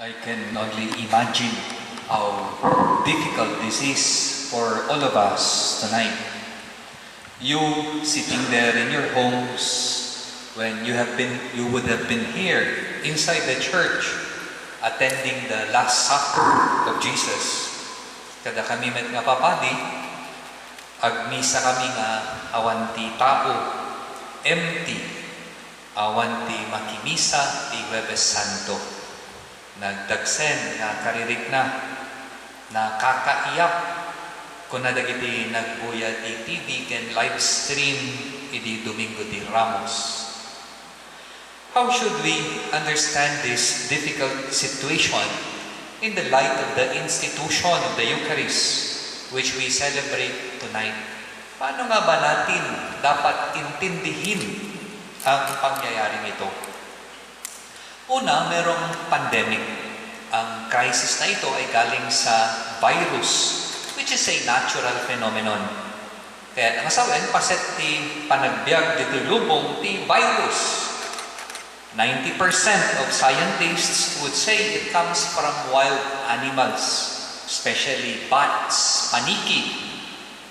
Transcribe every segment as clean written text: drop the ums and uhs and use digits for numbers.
I can only imagine how difficult this is for all of us tonight. You sitting there in your homes when you would have been here inside the church attending the Last Supper of Jesus. Kada kami met nga papadi, agmisa kami nga awanti tao, empty, awanti makimisa ti Huwebes Santo. Nagdagsen nga karirik na nakakaiyak kung nadagiti nagbuya ti TV ken live stream iti Domingo de Ramos. How should we understand this difficult situation in the light of the institution of the Eucharist which we celebrate tonight? Paano nga ba natin dapat intindihin ang pangyayaring ito? Una, merong pandemic. Ang crisis na ito ay galing sa virus, which is a natural phenomenon. Kaya nangasawen, paset ti panagbiag dito lubong ti virus. 90% of scientists would say it comes from wild animals, especially bats, paniki.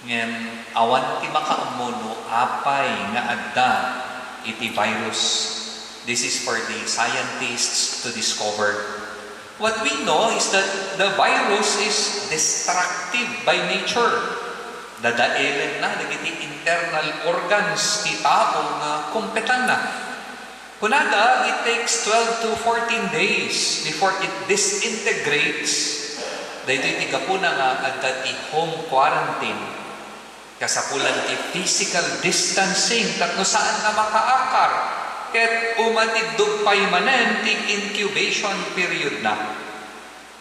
Ngayon, awan ti makaamuno apay nga adda iti virus. This is for the scientists to discover. What we know is that the virus is destructive by nature. Dadaelen na dagiti internal organs ti tao nga kumpetan na. Kunada, it takes 12 to 14 days before it disintegrates. Dahito iti kapuna nga adda ti home quarantine. Kasapulan ti physical distancing tatno saan nga makaakar. Ket umatidog pa'y manen ti incubation period na.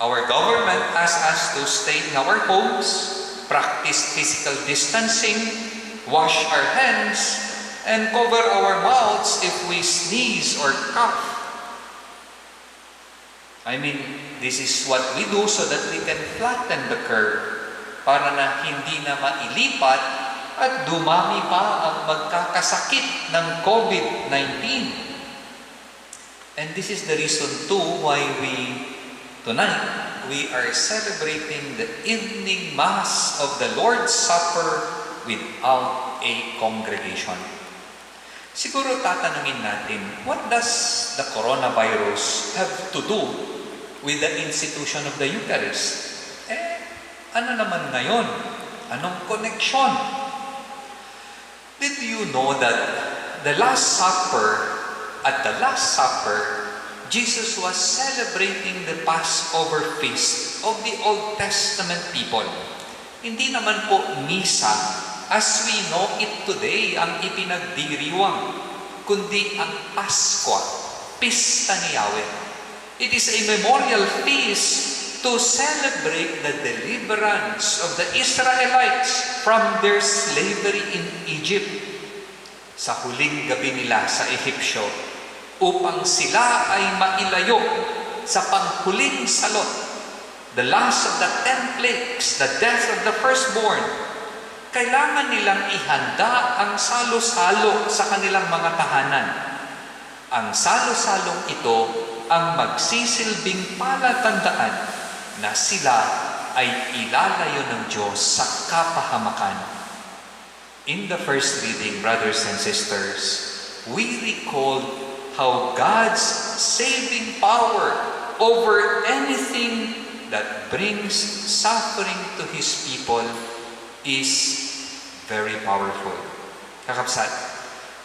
Our government asks us to stay in our homes, practice physical distancing, wash our hands, and cover our mouths if we sneeze or cough. I mean, this is what we do so that we can flatten the curve para na hindi na mailipat at dumami pa ang magkakasakit ng COVID-19. And this is the reason too why tonight, we are celebrating the evening Mass of the Lord's Supper without a congregation. Siguro tatanungin natin, what does the coronavirus have to do with the institution of the Eucharist? Ano naman ngayon? Anong connection? Did you know that at the Last Supper, Jesus was celebrating the Passover feast of the Old Testament people. Hindi naman po misa as we know it today ang ipinagdiriwang, kundi ang Pasko, Pista ni Yahweh. It is a memorial feast to celebrate the deliverance of the Israelites from their slavery in Egypt. Sa huling gabi nila sa Ehipsyo, upang sila ay mailayo sa panghuling salot, the last of the 10 plagues, the death of the firstborn, kailangan nilang ihanda ang salo-salo sa kanilang mga tahanan. Ang salo-salong ito ang magsisilbing palatandaan na sila ay ilalayo ng Diyos sa kapahamakan. In the first reading, brothers and sisters, we recall how God's saving power over anything that brings suffering to His people is very powerful. Kakapsat,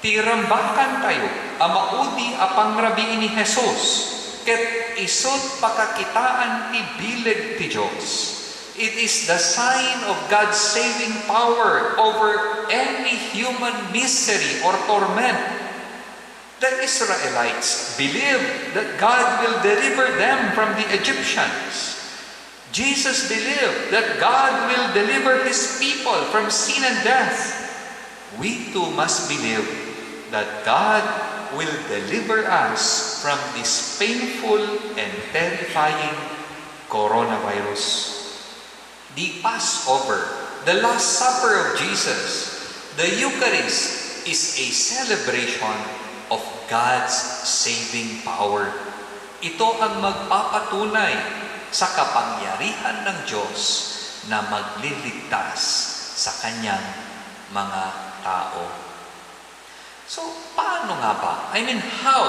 tirambakan tayo amaudi apang rabi ni Jesus, ket isod pakakitaan ti bileg ti Diyos. It is the sign of God's saving power over any human misery or torment. The Israelites believed that God will deliver them from the Egyptians. Jesus believed that God will deliver His people from sin and death. We too must believe that God will deliver us from this painful and terrifying coronavirus. The Passover, the Last Supper of Jesus, the Eucharist is a celebration of God's saving power. Ito ang magpapatunay sa kapangyarihan ng Diyos na magliligtas sa kanyang mga tao. So, paano nga ba? I mean, how?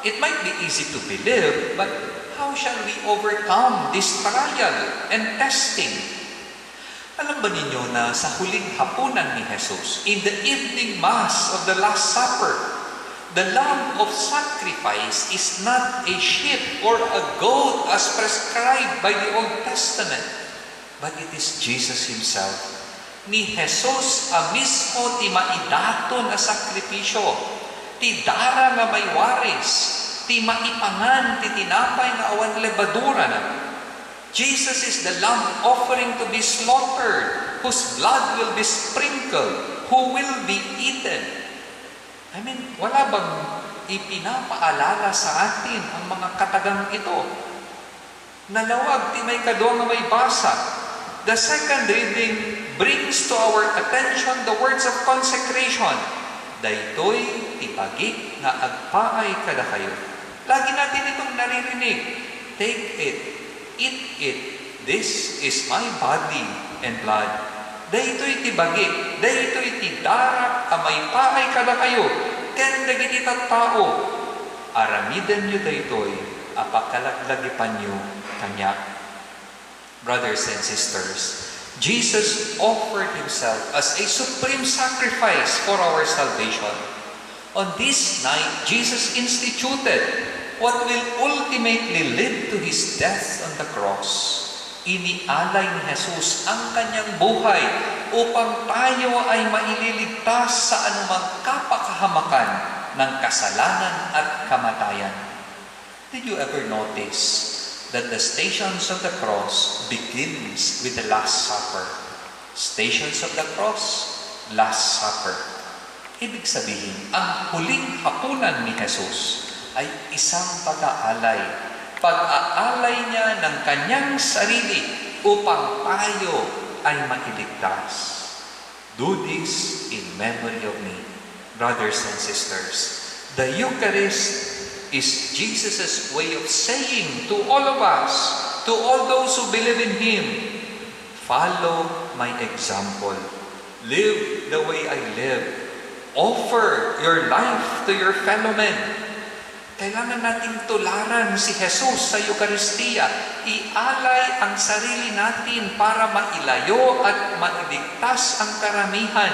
It might be easy to believe, but how shall we overcome this trial and testing? Alam ba ninyo na sa huling hapunan ni Jesus, in the evening Mass of the Last Supper, the lamb of sacrifice is not a sheep or a goat as prescribed by the Old Testament, but it is Jesus Himself. Ni Jesus a mismo ti maidato na sakripisyo, ti dara nga may waris, ti maipangan ti tinapay nga awan lebadura na. Jesus is the lamb offering to be slaughtered, whose blood will be sprinkled, who will be eaten. I mean, wala bang ipinapaalala sa atin ang mga katagang ito? Nalawag ti may kadwa nga may basa. The second reading brings to our attention the words of consecration. Daytoy tipagik nga agpaay kada kayo. Lagi natin itong naririnig. Take it, eat it. This is my body and blood. Daytoy tibagik, daytoy tidarak amay paay kada kayo. Ken dagiti tattao. Aramiden nyo daytoy, apakalaglagipan nyo kanya. Brothers and sisters, Jesus offered Himself as a supreme sacrifice for our salvation. On this night, Jesus instituted what will ultimately lead to His death on the cross. Inialay ni Jesus ang kanyang buhay upang tayo ay maililigtas sa anumang kapakahamakan ng kasalanan at kamatayan. Did you ever notice that the Stations of the Cross begins with the Last Supper? Stations of the Cross, Last Supper. Ibig sabihin, ang huling hapunan ni Jesus ay isang pag-aalay. Pag-aalay niya ng kanyang sarili upang tayo ay mailigtas. Do this in memory of me. Brothers and sisters, the Eucharist is Jesus' way of saying to all of us, to all those who believe in Him, follow my example. Live the way I live. Offer your life to your fellow men. Kailangan nating tularan si Jesus sa Eucharistia. Ialay ang sarili natin para mailayo at mailigtas ang karamihan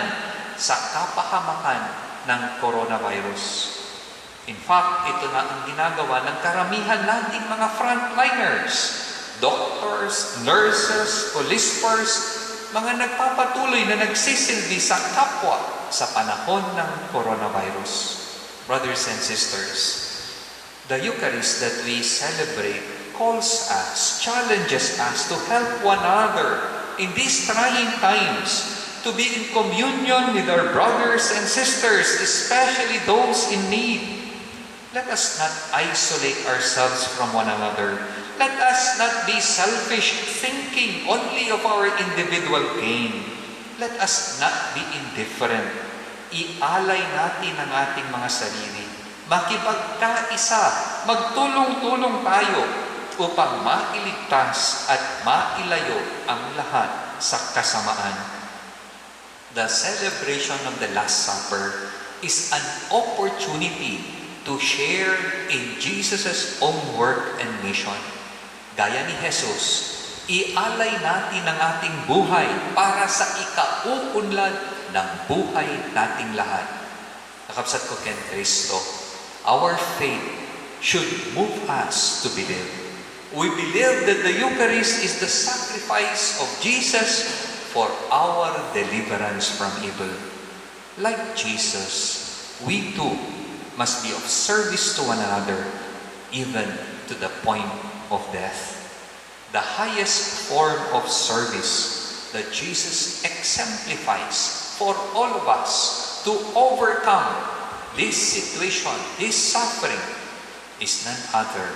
sa kapahamakan ng coronavirus. In fact, ito na ang ginagawa ng karamihan nating mga frontliners, doctors, nurses, police force, mga nagpapatuloy na nagsisilbi sa kapwa sa panahon ng coronavirus. Brothers and sisters, the Eucharist that we celebrate calls us, challenges us to help one another in these trying times, to be in communion with our brothers and sisters, especially those in need. Let us not isolate ourselves from one another. Let us not be selfish, thinking only of our individual gain. Let us not be indifferent. Ialay natin ang ating mga sarili. Makipagkaisa, magtulong-tulong tayo upang mailigtas at mailayo ang lahat sa kasamaan. The celebration of the Last Supper is an opportunity to share in Jesus' own work and mission. Gaya ni Jesus, ialay natin ang ating buhay para sa ikauunlad ng buhay nating lahat. Nakapsat ko ken Kristo, our faith should move us to believe. We believe that the Eucharist is the sacrifice of Jesus for our deliverance from evil. Like Jesus, we too must be of service to one another, even to the point of death. The highest form of service that Jesus exemplifies for all of us to overcome this situation, this suffering, is none other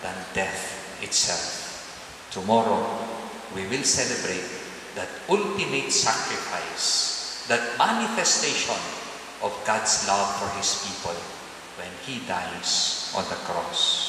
than death itself. Tomorrow, we will celebrate that ultimate sacrifice, that manifestation of God's love for His people when He dies on the cross.